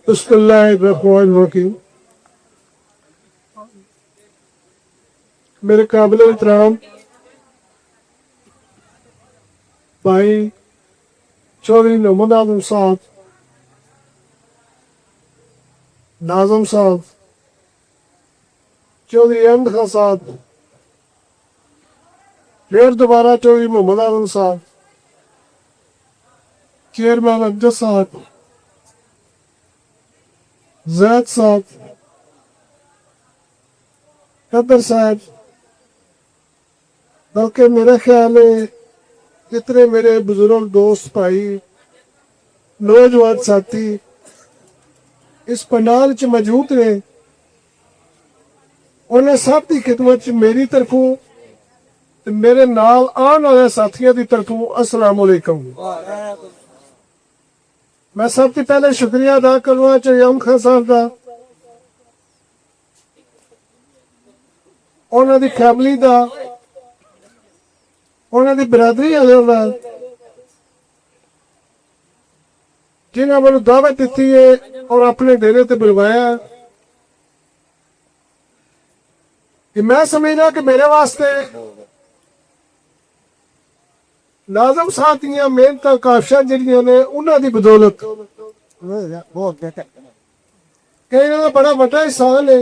बिस्मिल्लाहिर्रहमानिर्रहीम। मेरे काबिल एहतराम भाई चौधरी मोहम्मद आजम साहब, नाजम साहब, चौधरी अहमद खान साहब, फिर दोबारा चौधरी मोहम्मद आजम साहब, चेयरमैन अमजद साहब, जैद साहब, हैदर साहब, बल्कि मेरा ख्याल है जितने मेरे बुजुर्ग दोस्त भाई नौजवान साथी इस पंडाल च मौजूद ने, उन्हें सब की खिदमत च मेरी तरफों ते मेरे नाल आने वाले साथियों की तरफों अस्सलाम वालेकुम। मैं सब तो पहले शुक्रिया अदा करना चाहिए अहमद खान साहब का, उन्होंने फैमिली का, उन्होंने बरादरी वालों का, जिन्हें मैं दावत दी है और अपने डेरे ते बुलवाया कि मैं समझना कि मेरे वास्ते नाजम साहब दियां मेहनत काफिशा जिहड़ियां ने उन्हां दी बदौलत कई ना बड़ा बड़ा इंसान है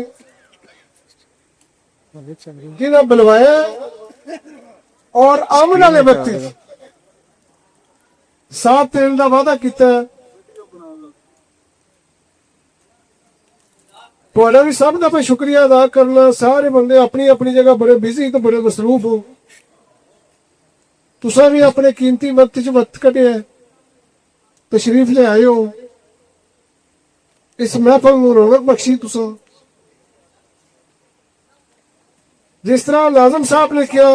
जिन्हें बुलवाया और आने वाले वक्त साथ देने का वादा किया। थोड़ा भी सब का मैं शुक्रिया अदा करना। सारे बंदे अपनी अपनी जगह बड़े बिजी तो बड़े मसरूफ हो, तुसा भी अपने कीमती वक्त च वक्त कटिया तशरीफ ले आए हो, इस महफल में रौनक बख्शी। तुसा जिस तरह नाजम साहब ने किया,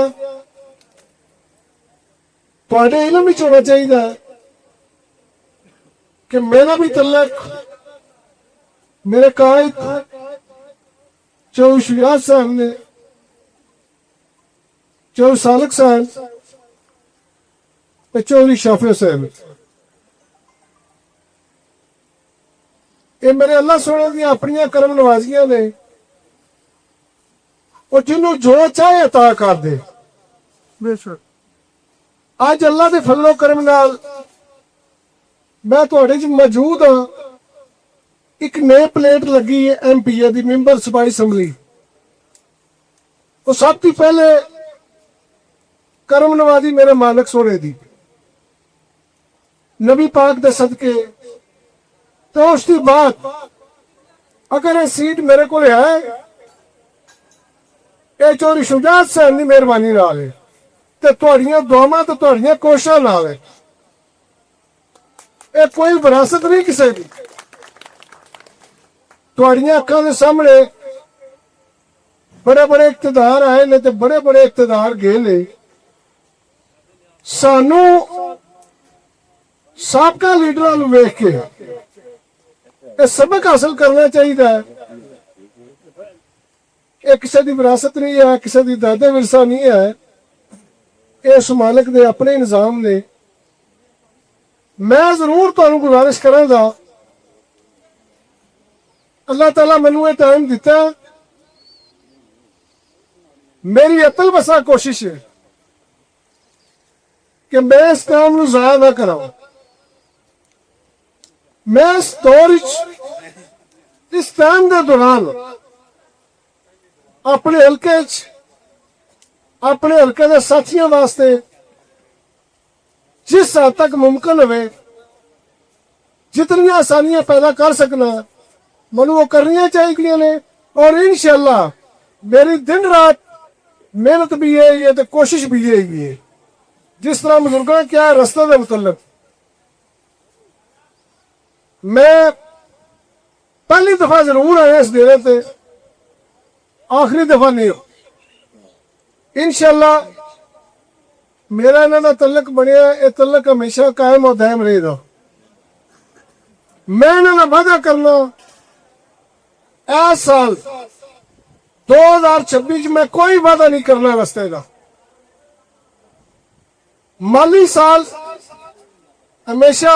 थोड़े इलम भी होना चाहिए कि मेरा भी तल्लक मेरे कायद चौधरी शुजात साहब ने, चौधरी सालक साहब, चौधरी शाफिया साहब, ये मेरे अल्लाह सोने दी अपनी करम नवाजियां ने, और जिन्हों जो चाहे अता कर दे। बेशक अज अल्लाह के फजलो करम नाल मैं थोड़े च मौजूद हाँ। एक नई प्लेट लगी है MP की मैंबर सूबाई असैंबली, वो सब तो पहले करम नवाजी मेरे मालिक सोने दी नबी पाक दे सदके, तो उसकी बाद अगर ये सीट मेरे को है ये चौधरी शुजात साहब की मेहरबानी नाल है ते तुहाड़ियां दुआवां ते तुहाड़ियां कोशिशां नाल है। ये कोई विरासत नहीं किसी की। तुहाड़ियां अखां दे सामने बड़े बड़े इकतदार आए ने ते बड़े बड़े इकतदार गए ने। सानू साबका लीडरां नूं वेख के ये सबक हासिल करना चाहिए। ये किसी की विरासत नहीं है, किसी की दादे विरसा नहीं है, ये उस मालिक दे अपने निजाम ने। मैं जरूर तुहानूं गुजारिश करांगा, अल्लाह ताला मैनूं ये टाइम दिता, मेरी अतल बसा कोशिश है कि मैं इस काम नूं ज़ाया ना करां। मैं इस दौर इस टाइम के दौरान अपने हल्के अपने हल्के के साथियों वास्ते जिस हद तक मुमकिन हो जितनी आसानियां पैदा कर सकना मैनू वो करनी चाहिए ने। और इंशाअल्लाह मेरी दिन रात मेहनत भी है तो कोशिश भी है। जिस तरह बुजुर्गों ने क्या रस्ते के मुतल्लिक मैं पहली दफा जरूर आया इस डेरे ते, आखिरी दफा नहीं हो। इंशाअल्लाह मेरा इन्हां दा तल्लक बनिया, ये तल्लक हमेशा कायम और दायम रहेगा। मैं इन्हां दा वादा करना इस साल 2026 में कोई वादा नहीं करना रस्ते का। माली साल हमेशा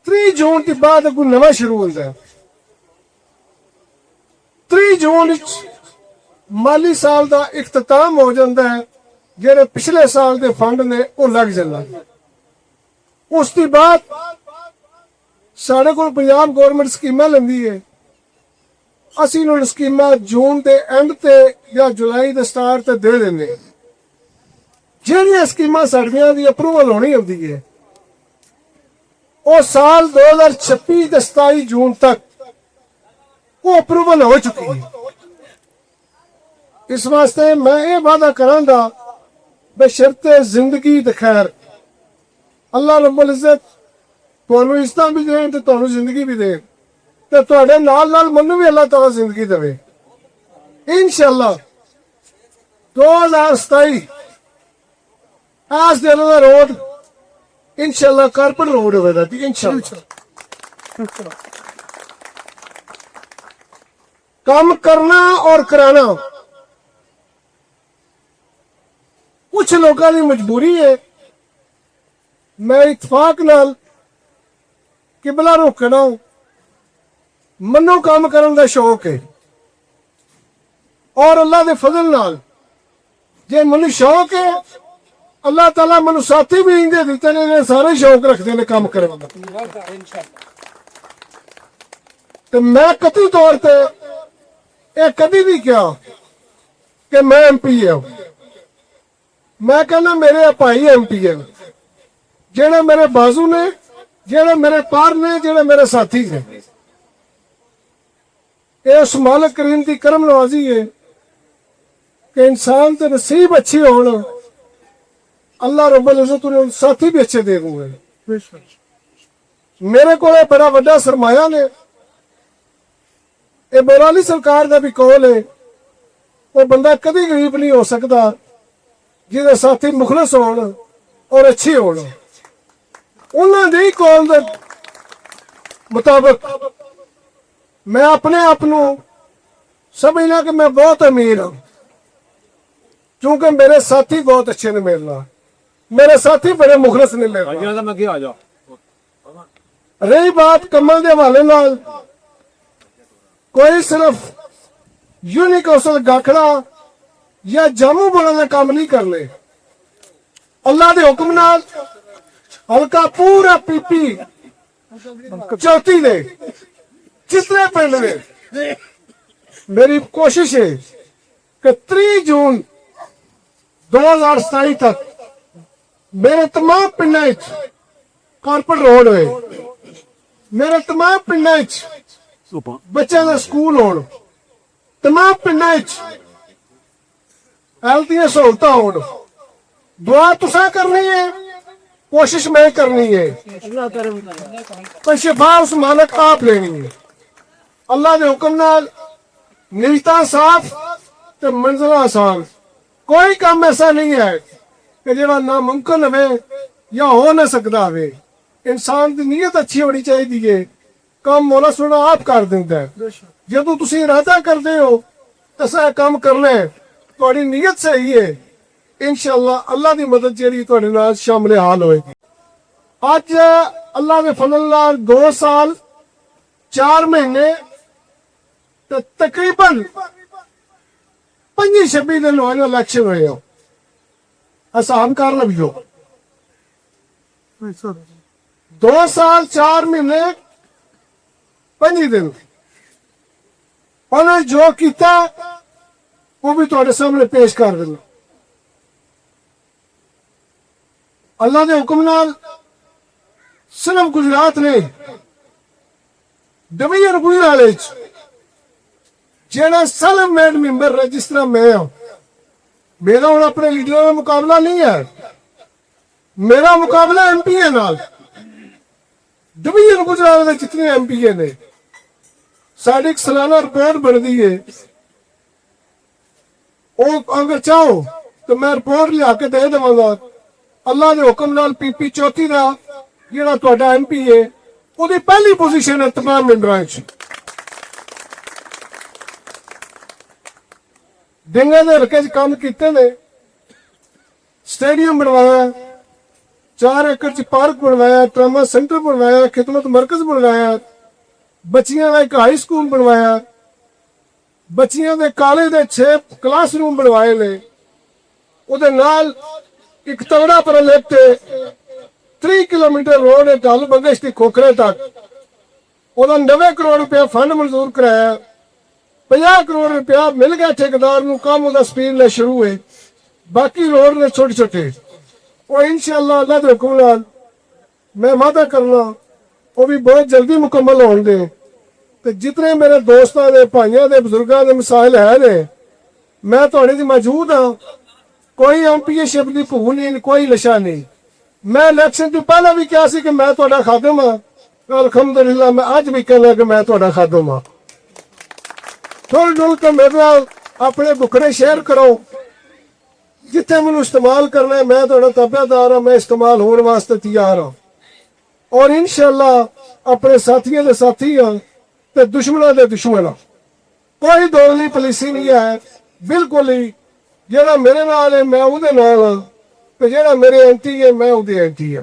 3 ਜੂਨ ਤੋਂ ਬਾਅਦ ਕੋਈ ਨਵਾਂ ਸ਼ੁਰੂ ਹੁੰਦਾ ਹੈ। 3 ਜੂਨ ਵਿੱਚ ਮਾਲੀ ਸਾਲ ਦਾ ਇਖਤਤਾਮ ਹੋ ਜਾਂਦਾ ਹੈ। ਜਿਹੜੇ ਪਿਛਲੇ ਸਾਲ ਦੇ ਫੰਡ ਨੇ ਉਹ ਲੱਗ ਜਾਂਦੇ। ਉਸ ਤੋਂ ਬਾਅਦ ਸਾਡੇ ਕੋਲ ਪੰਜਾਬ ਗੌਰਮੈਂਟ ਸਕੀਮਾਂ ਲੈਂਦੀ ਹੈ। ਅਸੀਂ ਉਹਨਾਂ ਨੂੰ ਸਕੀਮਾਂ ਜੂਨ ਦੇ ਐਂਡ ਤੇ ਜਾਂ ਜੁਲਾਈ ਦੇ ਸਟਾਰਟ ਤੇ ਦੇ ਦਿੰਦੇ। ਜਿਹੜੀਆਂ ਸਕੀਮਾਂ ਸਾਡੀਆਂ ਦੀ ਅਪਰੂਵਲ ਹੋਣੀ ਹੁੰਦੀ ਹੈ ਉਹ ਸਾਲ 2026 ਤੇ 27 ਜੂਨ ਤੱਕ ਉਹ ਅਪਰੂਵਲ ਹੋ ਚੁੱਕੀ ਹੈ। ਇਸ ਵਾਸਤੇ ਮੈਂ ਇਹ ਵਾਅਦਾ ਕਰਾਂਗਾ ਬਸ਼ਰਤੇ ਜ਼ਿੰਦਗੀ ਤੇ ਖੈਰ ਅੱਲਾਹ ਰੱਬੁਲ ਇੱਜ਼ਤ ਤੁਹਾਨੂੰ ਇਸਤਾ ਵੀ ਦੇਣ ਤੇ ਤੁਹਾਨੂੰ ਜ਼ਿੰਦਗੀ ਵੀ ਦੇਣ ਤੇ ਤੁਹਾਡੇ ਨਾਲ ਨਾਲ ਮੈਨੂੰ ਵੀ ਅੱਲਾਹ ਤਾਲਾ ਜ਼ਿੰਦਗੀ ਦੇਵੇ। ਇਨਸ਼ਾਅੱਲਾ 2027 आज दिन का रोड इंशाल्लाह कारपेट रोड होगा इंशाल्लाह। काम करना और कराना कुछ लोगों की मजबूरी है। मैं इतफाक नाल किबला रोकना मनो काम करने का शौक है और अल्लाह के फजल नाल जे मैनू शौक है अल्लाह ताला मैनू साथी भी इंदे दिते ने सारे शौक रखते हैं काम करने का। तो मैं कतई तौर पर यह कभी भी क्या कि मैं MP है। मैं कहना मेरे भाई MP है जेड़े मेरे बाजू ने जेड़े मेरे पार ने जेड़े मेरे साथी ने। यह उस मालिक करीम की करम नवाजी है कि इंसान के नसीब अच्छे होने अल्लाह रब्बुल इज्जत ने साथी भी अच्छे दे दूंगे। मेरे को बड़ा बड़ा सरमाया ने ये बराली सरकार का भी कौल है वो बंदा कभी गरीब नहीं हो सकता जिहदे साथी मुखलस होण और अच्छे होण। उन्होंने कौल के मुताबिक मैं अपने आप को समझना कि मैं बहुत अमीर हाँ क्योंकि मेरे साथी बहुत अच्छे ने मेरे नाल। मेरे साथी बड़े मुखलस ने मेरे। रही बात कमल के हवाले नाल कोई सिर्फ यूनिकौशल गाखड़ा या जामू बनाने का काम नहीं करने। अल्लाह के हुक्म नाल हल्का पूरा पीपी चौथी ने जितने पिंड ने मेरी कोशिश है कि 3 जून 2027 तक मेरे तमाम पिंड कारपेट रोड हुए। मेरे तमाम पिंड बच्चों का स्कूल हो। तमाम पिंड हेल्थ दी सहूलत हो। दुआ तुसा करनी है कोशिश मैं करनी है पर शिफा उस मालिक आप लेनी है। अल्लाह के हुक्म नाल नीयतां साफ ते मंजिल आसान। कोई काम ऐसा नहीं है कि जो नामुमकिन हो या हो ना सकता हो। इंसान की नीयत अच्छी होनी चाहिए। काम मौला सोना आप कर देंदा है। जो तुम इरादा करते हो तो ऐसा काम करना है थोड़ी नीयत सही है इंशाअल्लाह अल्लाह की मदद जी शामिल हाल होएगी। अज अल्लाह के फजल नाल 2 साल 4 महीने तो तकरीबन 25-26 दिन हुए इलेक्शन हुए हो। आसान कर लो 2 साल 4 महीने 25 दिन उन्होंने जो किया वो भी तुहाडे सामने पेश कर देना। अल्लाह के हुक्म नाल सिर्फ गुजरात ने डिवीजन गुजरात जेड़ा सेल्फ मेड मैंबर है जिस तरह मैं हूं। मेरा हूं अपने लीडर का मुकाबला नहीं है। मेरा मुकाबला MP है नाल। डिवीजन गुजरात में जितने MP ने साड़ी सालाना रिपोर्ट बनती है वो अगर चाहो तो मैं रिपोर्ट लिया के दे देवांगा। अल्लाह के हुक्म नाल PP चौथी का जिहड़ा तुहाडा MP है ਉਹਦੀ पहली पोजीशन है तमाम मैंबरां च। डिंगा के हल्के च काम किए ने स्टेडियम बनवाया 4 ਏਕੜ ਚ ਪਾਰਕ ਬਣਵਾਇਆ, ਟਰਾਮਾ ਸੈਂਟਰ ਬਣਵਾਇਆ, ਖਿਦਮਤ ਮਰਕਜ਼ ਬਣਵਾਇਆ, ਬੱਚਿਆਂ ਦਾ ਇੱਕ ਹਾਈ ਸਕੂਲ ਬਣਵਾਇਆ, ਬੱਚਿਆਂ ਦੇ ਕਾਲਜ ਦੇ 6 ਕਲਾਸਰੂਮ ਬਣਵਾਏ ਨੇ। ਉਹਦੇ ਨਾਲ ਇੱਕ ਤਗੜਾ ਪ੍ਰੋਜੈਕਟ 3 ਕਿਲੋਮੀਟਰ ਰੋਡ ਹੈ ਢਲ ਬੰਗਸ਼ ਦੀ ਖੋਖਰੇ ਤੱਕ, ਉਹਦਾ 90 ਕਰੋੜ ਰੁਪਇਆ ਫੰਡ ਮਨਜ਼ੂਰ ਕਰਾਇਆ। 50 ਕਰੋੜ ਰੁਪਇਆ ਮਿਲ ਗਿਆ ਠੇਕੇਦਾਰ ਨੂੰ, ਕੰਮ ਉਹਦਾ ਸਪੀਡ ਨਾਲ ਸ਼ੁਰੂ ਹੈ। ਬਾਕੀ ਰੋਡ ਨੇ ਛੋਟੇ ਛੋਟੇ, ਉਹ ਇਨਸ਼ਾਅੱਲਾ ਅੱਲਾਹ ਦੇ ਹੁਕਮ ਨਾਲ ਮੈਂ ਵਾਅਦਾ ਕਰਨਾ ਉਹ ਵੀ ਬਹੁਤ ਜਲਦੀ ਮੁਕੰਮਲ ਹੋਣਗੇ। ਤੇ ਜਿਤਨੇ ਮੇਰੇ ਦੋਸਤਾਂ ਦੇ, ਭਾਈਆਂ ਦੇ, ਬਜ਼ੁਰਗਾਂ ਦੇ ਮਸਾਇਲ ਹੈ ਨੇ, ਮੈਂ ਤੁਹਾਡੇ ਦੀ ਮੌਜੂਦ ਹਾਂ। ਕੋਈ ਐਮਪੀਸ਼ਿਪ ਦੀ ਭੂ ਨਹੀਂ, ਕੋਈ ਨਸ਼ਾ ਨਹੀਂ। ਮੈਂ ਇਲੈਕਸ਼ਨ ਤੋਂ ਪਹਿਲਾਂ ਵੀ ਕਿਹਾ ਸੀ ਕਿ ਮੈਂ ਤੁਹਾਡਾ ਖਾਦਮ ਹਾਂ, ਅਲਹਮਦੁਲਿਲਾ ਮੈਂ ਅੱਜ ਵੀ ਕਹਿੰਦਾ ਕਿ ਮੈਂ ਤੁਹਾਡਾ ਖਾਦਮ ਹਾਂ। ਥੋੜ੍ਹ ਥੋੜ੍ਹ ਕੇ ਮੇਰੇ ਨਾਲ ਆਪਣੇ ਬੁਖੜੇ ਸ਼ੇਅਰ ਕਰੋ, ਜਿੱਥੇ ਮੈਨੂੰ ਇਸਤੇਮਾਲ ਕਰਨਾ ਹੈ ਮੈਂ ਤੁਹਾਡਾ ਤਾਬੇਦਾਰ ਹਾਂ, ਮੈਂ ਇਸਤੇਮਾਲ ਹੋਣ ਵਾਸਤੇ ਤਿਆਰ ਹਾਂ। ਔਰ ਇਨਸ਼ਾਅੱਲਾ ਆਪਣੇ ਸਾਥੀਆਂ ਦੇ ਸਾਥੀ ਹਾਂ ਤੇ ਦੁਸ਼ਮਣਾਂ ਦੇ ਦੁਸ਼ਮਣ ਹਾਂ। ਕੋਈ ਦੋਗਲੀ ਪੋਲਿਸੀ ਨਹੀਂ ਹੈ, ਬਿਲਕੁਲ ਹੀ। ਜਿਹੜਾ ਮੇਰੇ ਨਾਲ ਹੈ ਮੈਂ ਉਹਦੇ ਨਾਲ ਹਾਂ, ਤੇ ਜਿਹੜਾ ਮੇਰੇ ਐਂਟੀ ਹੈ ਮੈਂ ਉਹਦੇ ਐਂਟੀ ਹਾਂ।